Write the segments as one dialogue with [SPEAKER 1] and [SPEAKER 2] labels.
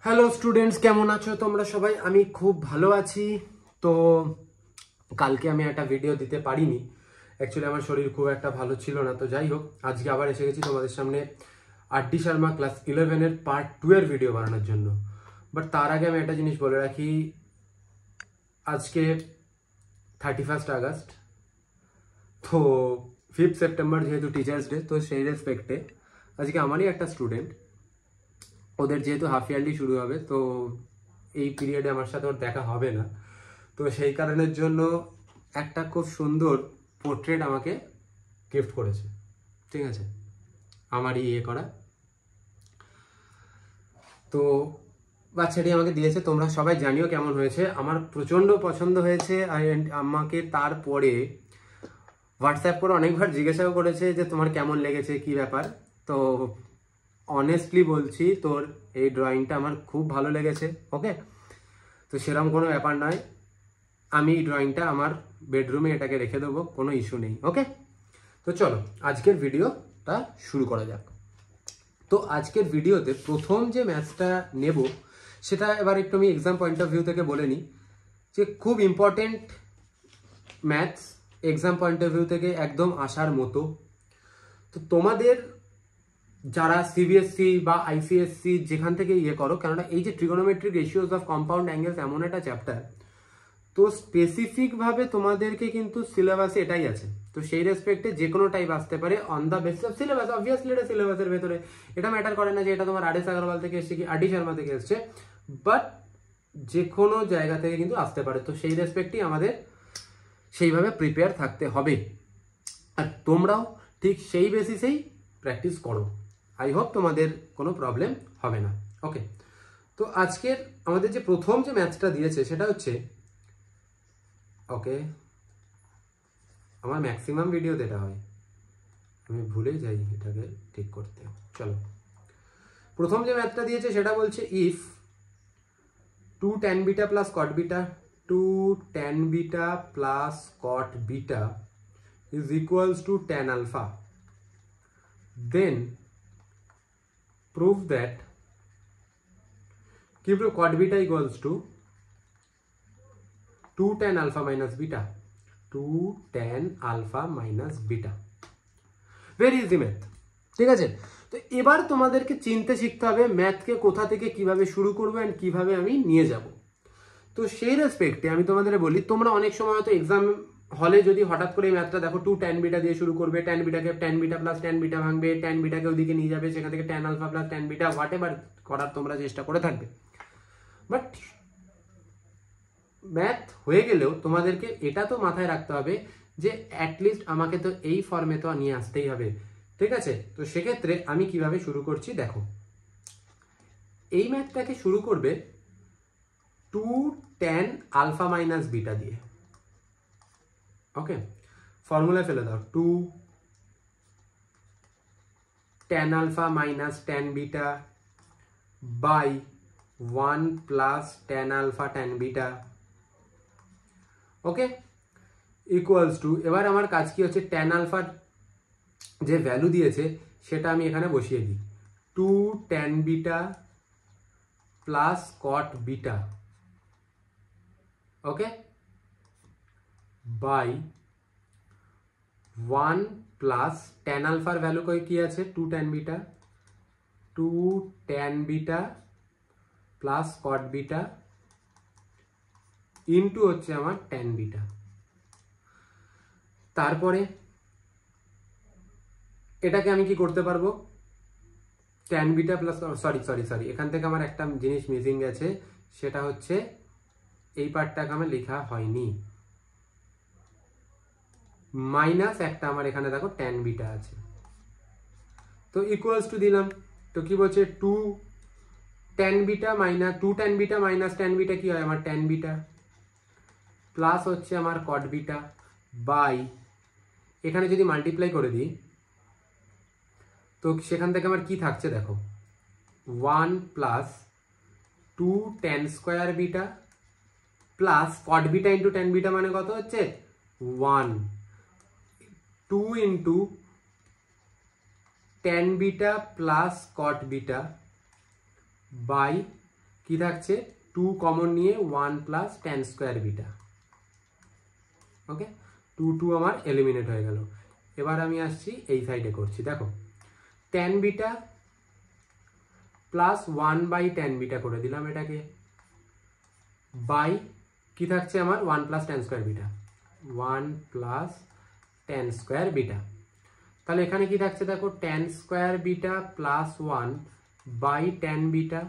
[SPEAKER 1] Hello students, কেমন আছো তোমরা সবাই? আমি খুব ভালো আছি। তো কালকে আমি একটা ভিডিও দিতে পারিনি, অ্যাকচুয়ালি আমার শরীর খুব একটা ভালো ছিল না। তো যাই হোক, আজকে আবার এসে গেছি তোমাদের সামনে আর.ডি. শর্মা ক্লাস 11-এর পার্ট 2 এর ভিডিও বানানোর জন্য। বাট তার আগে আমি একটা জিনিস বলে রাখি, আজকে 31 আগস্ট, তো 5 সেপ্টেম্বর যেহেতু টিচার্স ডে, তো সেই রেসপেক্টে আজকে আমারই একটা স্টুডেন্ট, ওদের যেহেতু হাফ ইয়ারলি শুরু হবে, তো এই পিরিয়ডে আমার সাথে ওর দেখা হবে না। তো সেই কারণের জন্য একটা খুব সুন্দর পোর্ট্রেট আমাকে গিফট করেছে, ঠিক আছে, আমারই করা। তো বাচ্চাটি আমাকে দিয়েছে, তোমরা সবাই জানিও কেমন হয়েছে। আমার প্রচণ্ড পছন্দ হয়েছে। আমাকে তারপরে হোয়াটসঅ্যাপ করে অনেকবার জিজ্ঞাসাও করেছে যে তোমার কেমন লেগেছে, কি ব্যাপার। তো অনেস্টলি বলছি, তোর এই ড্রয়িংটা আমার খুব ভালো লেগেছে। ওকে, তো সেরকম কোনো ব্যাপার নয়, আমি এই ড্রয়িংটা আমার বেডরুমে এটাকে রেখে দেবো, কোনো ইস্যু নেই। ওকে, তো চলো আজকের ভিডিওটা শুরু করা যাক। তো আজকের ভিডিওতে প্রথম যে ম্যাথসটা নেব, সেটা এবার একটু আমি এক্সাম পয়েন্ট অফ ভিউ থেকে বলে নিই যে খুব important maths, exam point of view থেকে একদম আসার মতো। তো তোমাদের যারা সিবিএসসি বা আইসিএসসি যেখান থেকে করো, কেননা এই যে trigonometric ratios of compound angles এমন একটা চ্যাপ্টার, তো স্পেসিফিকভাবে তোমাদেরকে কিন্তু সিলেবাসে এটাই আছে। তো সেই রেসপেক্টে যে কোনো টাইপ আসতে পারে on the basis of syllabus. Obviously এটা সিলেবাসের ভেতরে, এটা ম্যাটার করে না যে এটা তোমার আর.এস. আগরওয়াল থেকে এসছে কি আর.ডি. শর্মা থেকে এসছে, বাট যে কোনো জায়গা থেকে কিন্তু আসতে পারে। তো সেই রেসপেক্টই আমাদের সেইভাবে প্রিপেয়ার থাকতে হবে, আর তোমরাও ঠিক সেই বেসিসেই প্র্যাকটিস করো। আই হোপ তোমাদের কোনো প্রবলেম হবে না। ওকে, তো আজকের আমাদের যে প্রথম যে ম্যাথসটা দিয়েছে সেটা হচ্ছে, ওকে, আমার ম্যাক্সিমাম ভিডিওতে এটা হয়, আমি ভুলে যাই এটাকে ঠিক করতে। চলো, প্রথম যে ম্যাথটা দিয়েছে সেটা বলছে if 2 tan beta plus cot beta 2 tan beta plus cot beta is equals to tan alpha, then prove that কি prove cot beta equals to 2 tan alpha minus beta, 2 tan alpha minus beta। Very easy math, ঠিক আছে। তো এবার তোমাদেরকে চিনতে শিখতে হবে ম্যাথকে কোথা থেকে কিভাবে শুরু করবো অ্যান্ড কিভাবে আমি নিয়ে যাব। তো সেই রেসপেক্টে আমি তোমাদের বলি, তোমরা অনেক সময় হয়তো এক্সাম হলে যদি হঠাৎ করে এই ম্যাথটা দেখো, 2 tan বিটা দিয়ে শুরু করবে, tan বিটাকে tan beta plus tan beta ভাঙবে, tan বিটাকে ওইদিকে নিয়ে যাবে, সেখান থেকে tan alpha plus tan beta whatever করার তোমরা চেষ্টা করে থাকবে। বাট ম্যাথ হয়ে গেলেও তোমাদেরকে এটা তো মাথায় রাখতে হবে যে অ্যাটলিস্ট আমাকে তো এই ফর্মে তো নিয়ে আসতেই হবে, ঠিক আছে। তো সেক্ষেত্রে আমি কিভাবে শুরু করছি দেখো, এই ম্যাথটাকে শুরু করবে 2 tan আলফা মাইনাস বিটা দিয়ে। ওকে, ফর্মুলা ফেলে দাও, 2 tan alpha minus tan beta by 1 plus tan alpha tan beta. Okay, equals to, এবার আমার কাজ কি হচ্ছে, tan আলফার যে ভ্যালু দিয়েছে সেটা আমি এখানে বসিয়ে দিই, 2 tan beta plus cot beta, okay, by 1 plus tan আলফার ভ্যালু কি আছে, 2 tan beta, 2 tan beta plus cot beta into হচ্ছে আমার tan বিটা। তারপরে এটাকে আমি কি করতে পারবো, tan বিটা প্লাস, সরি এখান থেকে আমার একটা জিনিস মিসিং গেছে, সেটা হচ্ছে এই পার্টটাকে আমার লেখা হয়নি, মাইনাস একটা আমার এখানে দেখো tan বিটা আছে। তো ইকুয়ালস টু দিলাম, তো কি বলছে 2 tan beta minus 2 tan beta minus tan beta কি হয় আমার tan বিটা, প্লাস হচ্ছে আমার কট বিটা বাই, এখানে যদি মাল্টিপ্লাই করে দিই তো সেখান থেকে আমার কি থাকছে দেখো, 1 plus 2 tan square beta plus cot beta into tan beta মানে কত হচ্ছে 1, 2 into tan beta plus cot beta by কি থাকছে 2 কমন নিয়ে 1 plus tan square beta. Okay, 2 2 আমার এলিমিনেট হয়ে গেল। এবার আমি আসছি এই সাইডে করছি, দেখো tan beta plus 1 by tan beta করে দিলাম এটাকে, বাই কি থাকছে আমার 1 plus tan square beta, 1 plus tan square beta. তাহলে এখানে কি থাকছে দেখো tan square beta plus 1 by tan beta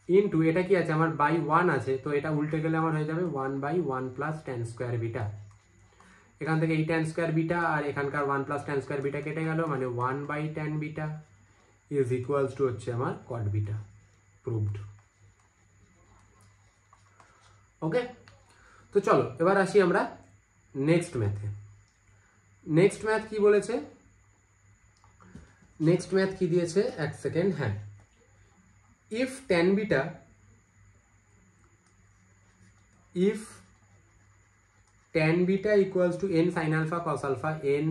[SPEAKER 1] into এটা কি আছে আমার বাই 1 আছে, তো এটা উল্টে গেলে আমার হয়ে যাবে 1 by 1 plus tan square beta. এখান থেকে এই ট্যান স্কোয়ার বিটা আর এখানকার 1 প্লাস ট্যান স্কোয়ার বিটা কেটে গেল, মানে 1 by tan beta is equals to হচ্ছে আমার কট বিটা। প্রুভড। ওকে, তো চলো এবার আসি আমরা নেক্সট ম্যাথে। নেক্সট ম্যাথ কি বলেছে, নেক্সট ম্যাথ কি দিয়েছে, এক সেকেন্ড, হ্যাঁ, if tan beta equals to n sin alpha cos alpha, n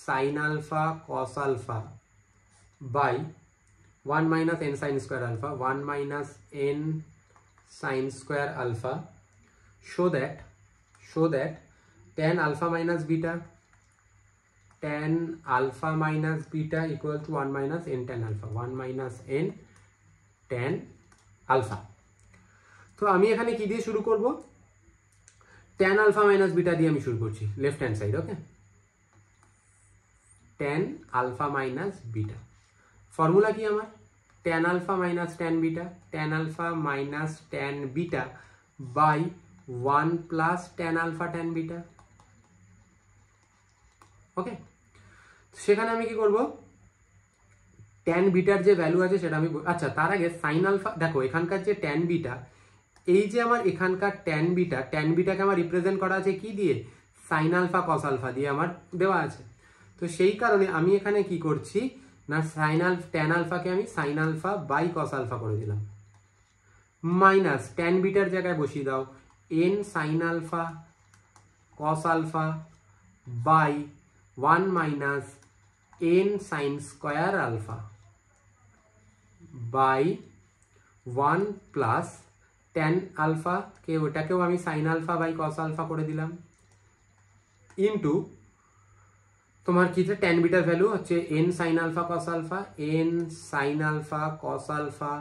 [SPEAKER 1] sin alpha cos alpha by 1 minus n sin square alpha, 1 minus n sin square alpha, show that tan alpha minus beta equal to 1 minus n tan alpha, 1 minus n tan alpha। তো আমি এখানে কি দিয়ে শুরু করব, tan alpha minus beta দিয়ে আমি শুরু করছি, লেফট হ্যান্ড সাইড। ওকে, tan alpha minus beta, formula কি আমার tan alpha minus tan beta, tan alpha minus tan beta by 1 plus tan alpha tan beta। ওকে, সেখানে আমি কি করব, ট্যান বিটার যে ভ্যালু আছে সেটা আমি, আচ্ছা তার আগে সাইন আলফা, দেখো এখানকার যে ট্যান বিটা, এই যে আমার এখানকার ট্যান বিটাকে আমার রিপ্রেজেন্ট করা আছে কি দিয়ে, সাইন আলফা কস আলফা দিয়ে আমার দেওয়া আছে। তো সেই কারণে আমি এখানে কি করছি না, ট্যান আলফাকে আমি sine alpha by cos alpha করে দিলাম, মাইনাস ট্যান বিটার জায়গায় বসিয়ে দাও n sine alpha cos alpha by 1 minus n sine square alpha by 1 plus tan alpha কে ওটাকেও আমি sine alpha by cos alpha করে দিলাম, ইন্টু তোমার কি ট্যান বিটার ভ্যালু হচ্ছে n sine alpha cos alpha, n sine alpha cos alpha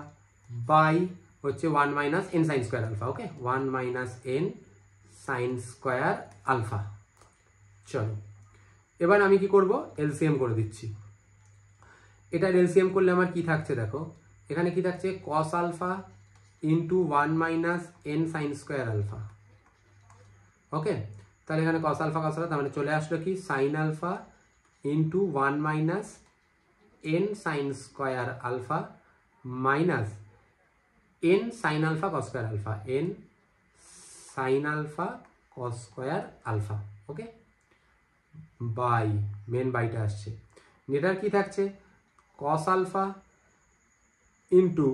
[SPEAKER 1] by হচ্ছে 1 minus n sine square alpha. ওকে, 1 minus n sine square alpha. চলো এবার আমি কি করব, এলসিএম করে দিচ্ছি। এটার এলসিএম করলে আমার কি থাকছে দেখো, এখানে কি থাকছে cos alpha into 1 minus n sine square alpha. Okay, তাহলে এখানে cos আলফা তার মানে চলে আসলো কি sine alpha into 1 minus n sine square alpha minus n sine alpha cos square alpha, n sine alpha cos square alpha. Okay, by মেন বাইটা আসছে, এটার কি থাকছে cos alpha into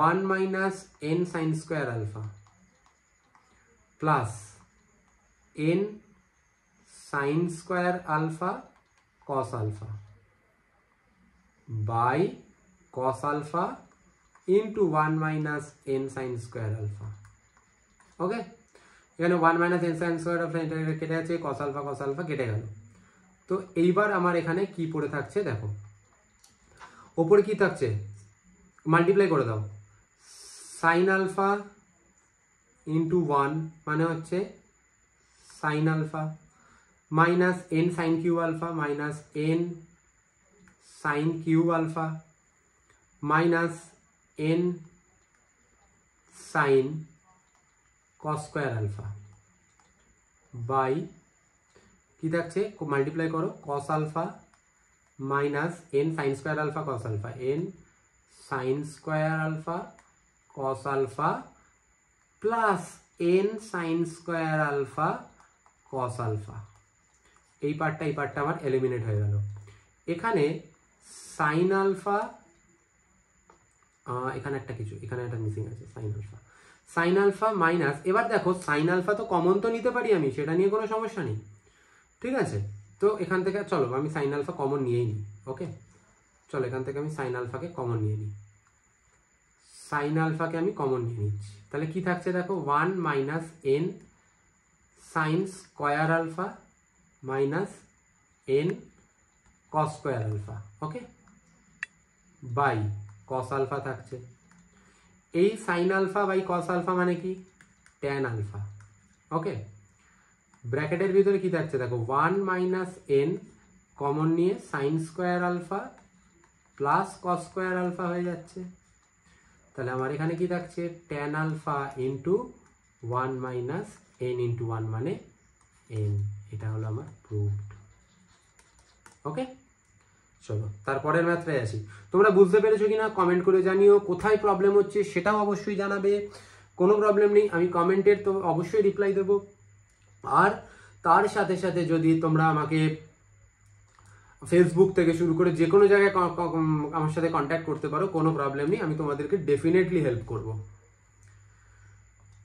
[SPEAKER 1] 1 minus n sine square alpha plus n sine square alpha cos alpha by cos alpha into 1 minus n sine square alpha. Okay, এখানে 1 minus n sine square alpha কেটে আছে, cos alpha কেটে গেল। তো এইবার আমার এখানে কি পড়ে থাকছে দেখো, ওপরে কি থাকছে মাল্টিপ্লাই করে দাও, সাইন আলফা ইন্টু 1 মানে হচ্ছে sine alpha minus n sine cube alpha minus n sine cube alpha minus n sine cos square alpha by কি থাকছে মাল্টিপ্লাই করো cos alpha minus n sine square alpha cos alpha, n sine square alpha cos alpha plus n sine square alpha cos alpha. এই পার্টটা আমার eliminate হয়ে গেল। এখানে sine alpha, এখানে একটা মিসিং আছে, সাইন আলফা মাইনাস, এবার দেখো সাইন আলফা তো কমন তো নিতে পারি আমি, সেটা নিয়ে কোনো সমস্যা নেই, ঠিক আছে। তো এখান থেকে চলো আমি সাইন আলফা কমন নিয়েই নিই। ওকে, চলো এখান থেকে আমি সাইন আলফাকে কমন নিয়ে নিই, সাইন আলফাকে আমি কমন নিয়ে নিচ্ছি, তাহলে কি থাকছে দেখো 1 minus n sine square alpha minus n cos square alpha, okay, by cos alpha থাকছে। এই sine alpha by cos alpha মানে কি ট্যান আলফা, ওকে। ব্র্যাকেটের ভিতরে কি থাকছে দেখো 1 মাইনাস এন কমন নিয়ে sine square alpha plus cos square alpha হয়ে যাচ্ছে, তাহলে আমার এখানে কি থাকছে tan alpha into 1 minus n into 1 মানে এন, এটা হলো আমার প্রুভড, ওকে। চলো তারপরের ম্যাথটায় আসি। তোমরা বুঝতে পেরেছো কিনা কমেন্ট করে জানিও, কোথায় প্রবলেম হচ্ছে সেটাও অবশ্যই জানাবে, কোনো প্রবলেম নেই, আমি কমেন্টের তো অবশ্যই রিপ্লাই দেবো। আর তার সাথে সাথে যদি তোমরা আমাকে ফেসবুক থেকে শুরু করে যে কোনো জায়গায় আমার সাথে কন্ট্যাক্ট করতে পারো, কোনো প্রবলেম নেই, আমি তোমাদেরকে ডেফিনেটলি হেল্প করব।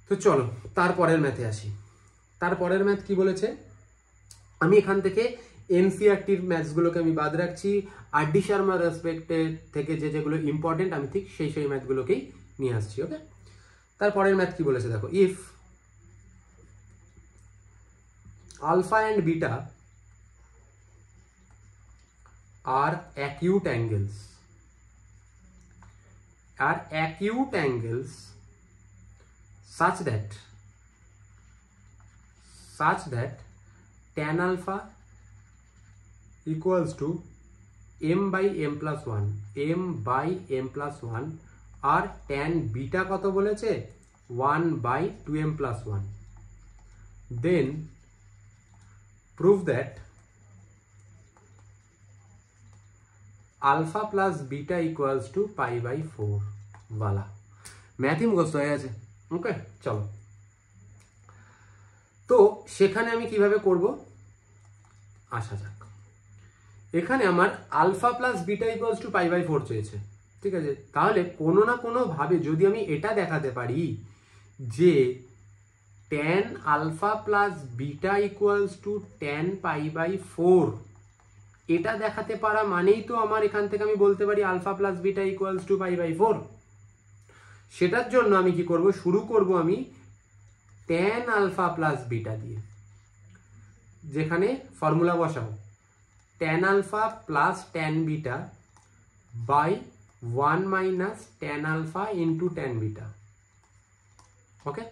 [SPEAKER 1] তো চলো তারপরের ম্যাথে আসি। তারপরের ম্যাথ কি বলেছে, আমি এখান থেকে এনসিইআরটির ম্যাথসগুলোকে আমি বাদ রাখছি, আর ডি শর্মার রেসপেক্টে থেকে যেগুলো ইম্পর্টেন্ট আমি ঠিক সেই ম্যাথগুলোকেই নিয়ে আসছি, ওকে। তারপরের ম্যাথ কি বলেছে দেখো, if alpha and beta are acute angles such that tan alpha equals to m by m plus 1 আর tan beta কত বলেছে 1 by 2m plus 1, then prove that alpha plus beta equals to pi by 4 वाला ম্যাথই মুখস্থ হয়ে গেছে, ওকে। চলো তো সেখানে আমি কিভাবে করব আসা যাক। এখানে আমার alpha plus beta equals to pi by 4 চেয়েছে, ঠিক আছে। তাহলে কোনো না কোনো ভাবে যদি আমি এটা দেখাতে পারি যে tan alpha plus beta equals to tan pi by 4, এটা দেখাতে পারা মানেই তো আমার এখান থেকে আমি বলতে পারি alpha plus beta equals to pi by 4। সেটার জন্য আমি কি করব, শুরু করব আমি tan alpha plus beta দিয়ে, যেখানে ফর্মুলা বসাবো tan alpha plus tan beta by 1 minus tan alpha into tan beta, okay.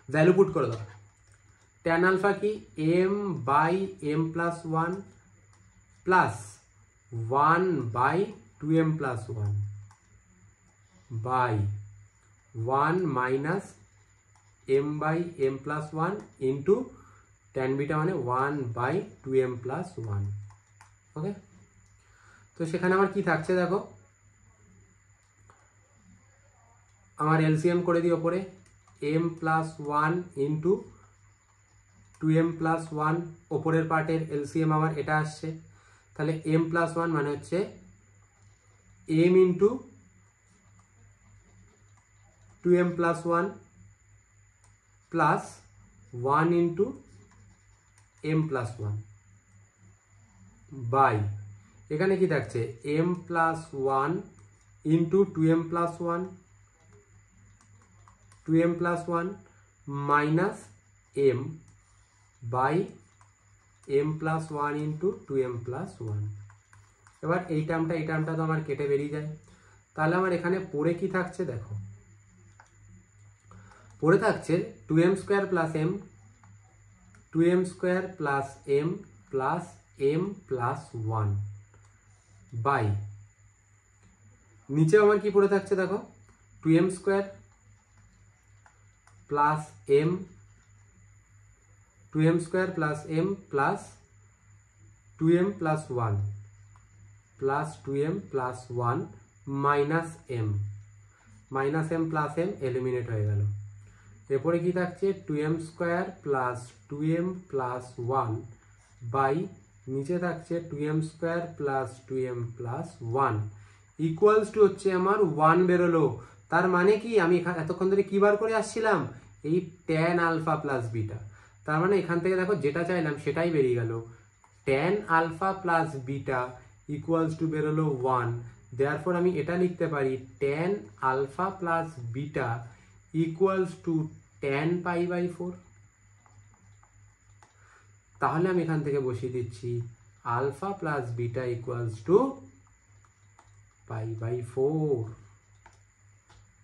[SPEAKER 1] Value put করে দাও, tan alpha কি m by m plus 1 plus 1 by 2m plus 1 by 1 minus m by m plus 1 into tan beta মানে 1 by 2m plus 1, ওকে। তো সেখানে আমার কি থাকছে দেখো, আমার এলসিএম করে দিই ওপরে m plus 1 into 2m plus 1, ওপরের পার্টের এলসিএম আমার এটা আসছে, তাহলে m plus 1 মানে হচ্ছে m into 2m plus 1 plus 1 into m plus 1 by এখানে কি থাকছে m plus 1 into 2m plus 1 2m plus 1 minus m by m plus 1 into 2m plus 1। এবার এই টার্মটা তো আমার কেটে বেরিয়ে যায়, তাহলে আমার এখানে পড়ে কি থাকছে দেখো, পড়ে থাকছে 2m square plus m 2m square plus m plus m plus 1 by নিচে আমার কি পড়ে থাকছে দেখো 2m square plus m 2m square plus m plus 2m plus 1 plus 2m plus 1 minus m plus m eliminate হয়ে গেল। এরপরে কি থাকছে 2m square plus 2m plus 1 by নিচে থাকছে 2m square plus 2m plus 1 equals to হচ্ছে আমার 1 বেরোলো। তার মানে কি আমি এতক্ষণ ধরে কি বার করে আসছিলাম, এই tan আলফা প্লাস বিটা। তার মানে এখান থেকে দেখো যেটা চাইলাম সেটাই বেরিয়ে গেল, tan alpha plus beta equals to বেরোলো 1। দেয়ারফর আমি এটা লিখতে পারি tan alpha plus beta equals to tan π/4। তাহলে আমি এখান থেকে বসিয়ে দিচ্ছি alpha plus beta equals to π/4।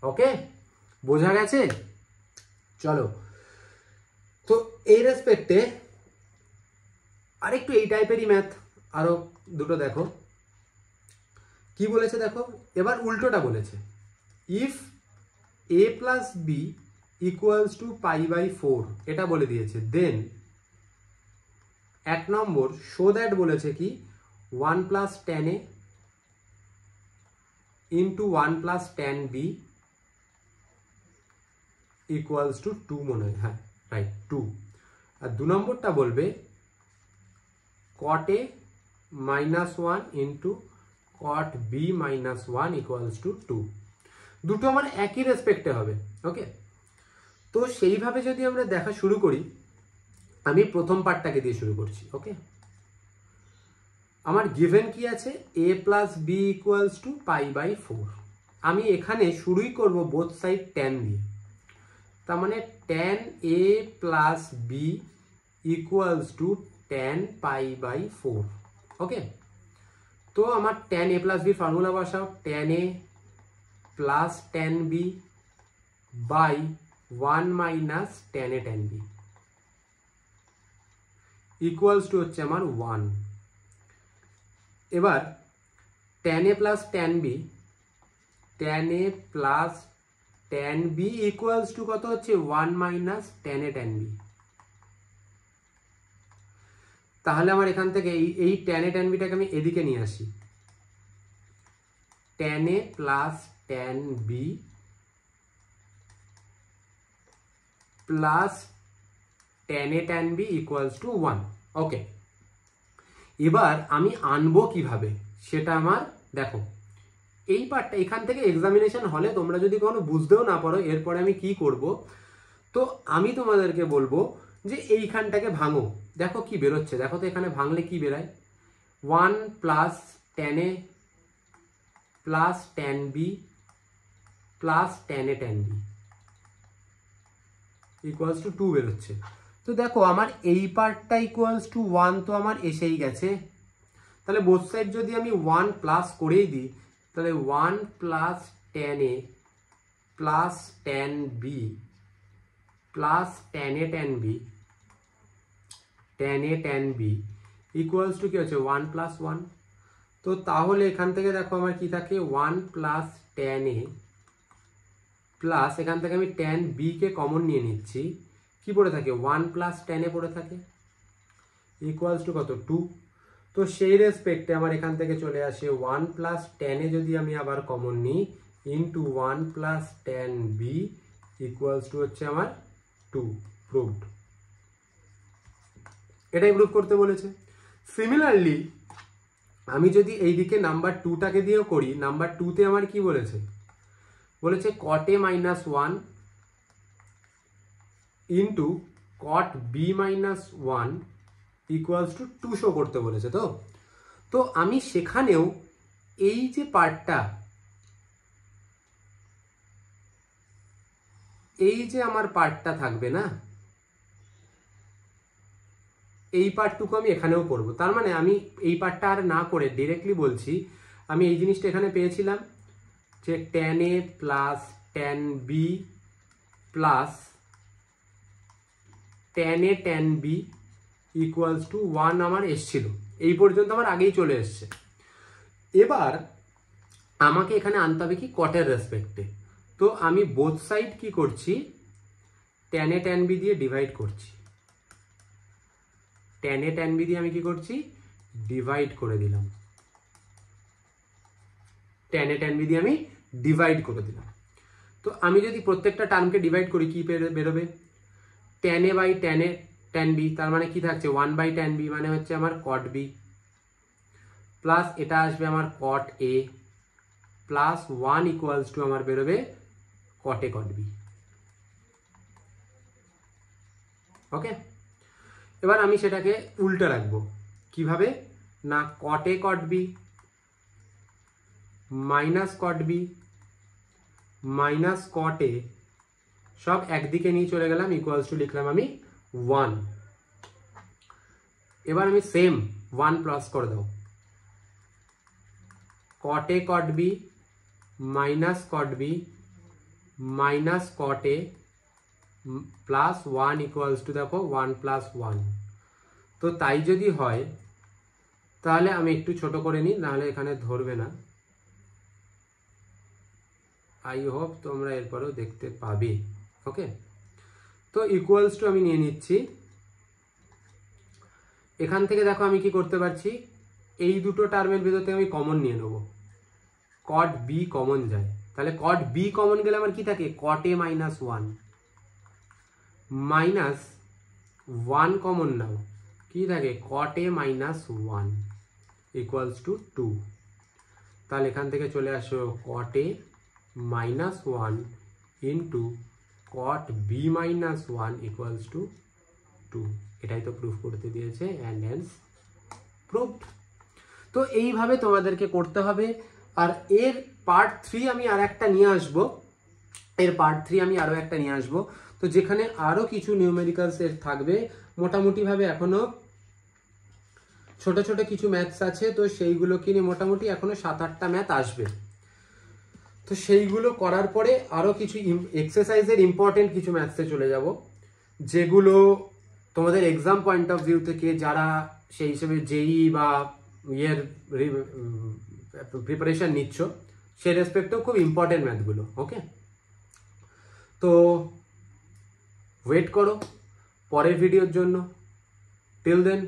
[SPEAKER 1] Okay, বোঝা গেছে? চলো, তো এই রেসপেক্টে আরেকটু এই টাইপেরই ম্যাথ আরো দুটো দেখো কি বলেছে। দেখো এবার উল্টোটা বলেছে, if a plus b equals to π/4 এটা বলে দিয়েছে। দেন 1 নম্বর শো দ্যাট বলেছে কি 1 plus tan a into 1 plus tan b equals to 2 মনে হয়, হ্যাঁ রাইট 2। আর 2 নম্বরটা বলবে cot a minus 1 into cot b minus 1 equals to 2। দুটো আমার একই রেসপেক্টে হবে। ওকে, তো সেইভাবে যদি আমরা দেখা শুরু করি, আমি প্রথম পার্টটাকে দিয়ে শুরু করছি। ওকে, আমার গিভেন কি আছে a plus b equals to π/4। আমি এখানে শুরুই করব বোথ সাইড tan দিয়ে, তার মানে tan a plus b equals to tan π/4। ওকে, তো আমার tan a plus b formula বসাও, tan a plus tan b by 1 minus tan a tan b equals to হচ্ছে আমার 1। এবার tan a plus tan b, tan a plus tan b equals to কত হচ্ছে 1 minus tan a tan b। তাহলে আমার এখান থেকে এই tan a tan b টাকে আমি এদিকে নিয়ে আসি, tan a plus tan b plus tan a tan b equals two 1। ওকে, এবার আমি আনবো কিভাবে সেটা আমার দেখো, এই পার্টটা এখান থেকে এক্সামিনেশন হলে তোমরা যদি কোনো বুঝতেও না পারো এরপরে আমি কি করব, তো আমি তোমাদেরকে বলবো যে এইখানটাকে ভাঙো। দেখো কি বেরোচ্ছে, দেখো তো এখানে ভাঙলে কি বেরায়, 1 plus tan a plus tan b plus tan a tan b equals to 2 বেরোচ্ছে। তো দেখো আমার এই পার্টটা ইকুয়ালস টু 1 তো আমার এসেই গেছে। তাহলে বোথ সাইড যদি আমি 1 প্লাস করেই দিই, তাহলে 1 plus tan a plus tan b plus tan a tan b tan a tan b equals two কি হচ্ছে 1 প্লাস 1। তো তাহলে এখান থেকে দেখো আমার কি থাকে 1 প্লাস tan a প্লাস এখান থেকে আমি tan b কে কমন নিয়ে নিচ্ছি, কি পড়ে থাকে 1 প্লাস tan a পড়ে থাকে ইকুয়ালস টু কত 2। তো সেই রেসপেক্টে আমার এখান থেকে চলে আসে 1 প্লাস tan a যদি আমি আবার কমন নিই into 1 plus tan b equals to হচ্ছে আমার 2। প্রুভড, এটাই প্রুভ করতে বলেছে। সিমিলারলি আমি যদি এইদিকে নাম্বার 2টাকে দিয়েও করি, নাম্বার 2তে আমার কি বলেছে, বলেছে cot a minus 1 into cot b minus 1 equals to 2 show করতে বলেছে। তো আমি সেখানেও এই যে পার্টটা, এই যে আমার পার্টটা থাকবে না, এই পার্টটুকু আমি এখানেও করব। তার মানে আমি এই পার্টটা আর না করে ডিরেক্টলি বলছি, আমি এই জিনিসটা এখানে পেয়েছিলাম যে tan a plus tan b plus tan a tan b equals two 1 আমার এসছিল, এই পর্যন্ত আমার আগেই চলে এসছে। এবার আমাকে এখানে আনতে হবে কি কটের রেসপেক্টে। তো আমি বোথ সাইড কি করছি, tan a tan b দিয়ে ডিভাইড করছি, tan a tan b দিয়ে আমি কি করছি ডিভাইড করে দিলাম, tan a tan b দিয়ে আমি ডিভাইড করে দিলাম। তো আমি যদি প্রত্যেকটা টার্মকে ডিভাইড করি কি বেরোবে, tan a বাই tan a tan b, তার মানে কি থাকছে 1 বাই tan b মানে হচ্ছে আমার cot b, প্লাস এটা আসবে আমার cot a plus 1 equals two আমার বেরোবে cot a cot b। ওকে, এবার আমি সেটাকে উল্টে রাখবো কিভাবে না, cot a cot b minus cot b minus cot a সব একদিকে নিয়ে চলে গেলাম, ইকুয়ালস টু লিখলাম আমি 1। এবার আমি সেম 1 প্লাস করে দাও, cot a cot b minus cot b minus cot a plus 1 equals to দেখো 1 প্লাস 1। তো তাই যদি হয় তাহলে আমি একটু ছোট করে নিই, নাহলে এখানে ধরবে না। আই হোপ তোমরা এরপরেও দেখতে পাবে। ওকে, তো ইকুয়ালস টু আমি নিয়ে নিচ্ছি। এখান থেকে দেখো আমি কি করতে পারছি, এই দুটো টার্মের ভিতর থেকে আমি কমন নিয়ে নেব, কট বি কমন যায়। তাহলে কট বি কমন গেলে আমার কি থাকে, cot a minus 1 minus 1 common নাও, কি থাকে cot a minus 1 equals to 2। তাহলে এখান থেকে চলে আসো cot a minus 1 into cot b minus 1 equals to 2। এটাই তো প্রুফ করতে দিয়েছে, অ্যান্ড হেন্স প্রুফড। তো এইভাবে তোমাদেরকে করতে হবে। আর এর পার্ট 3 আমি আর একটা নিয়ে আসবো, তো যেখানে আরো কিছু নিউমেরিক্যালস এর থাকবে। মোটামুটিভাবে এখনো ছোট ছোট কিছু ম্যাথস আছে, তো সেইগুলোকে নিয়ে মোটামুটি এখনো 7-8টা ম্যাথ আসবে। তো সেইগুলো করার পরে আরো কিছু এক্সারসাইজের ইম্পর্টেন্ট কিছু ম্যাথসে চলে যাব, যেগুলো তোমাদের এক্সাম পয়েন্ট অফ ভিউ থেকে যারা সেই হিসেবে জেই বা ইয়ের প্রিপারেশন নিচ্ছ সেই রেসপেক্টেও খুব ইম্পর্টেন্ট ম্যাথগুলো। ওকে, তো ওয়েট করো পরের ভিডিওর জন্য। Till then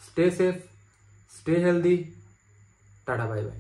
[SPEAKER 1] stay safe, stay healthy, tata bye by.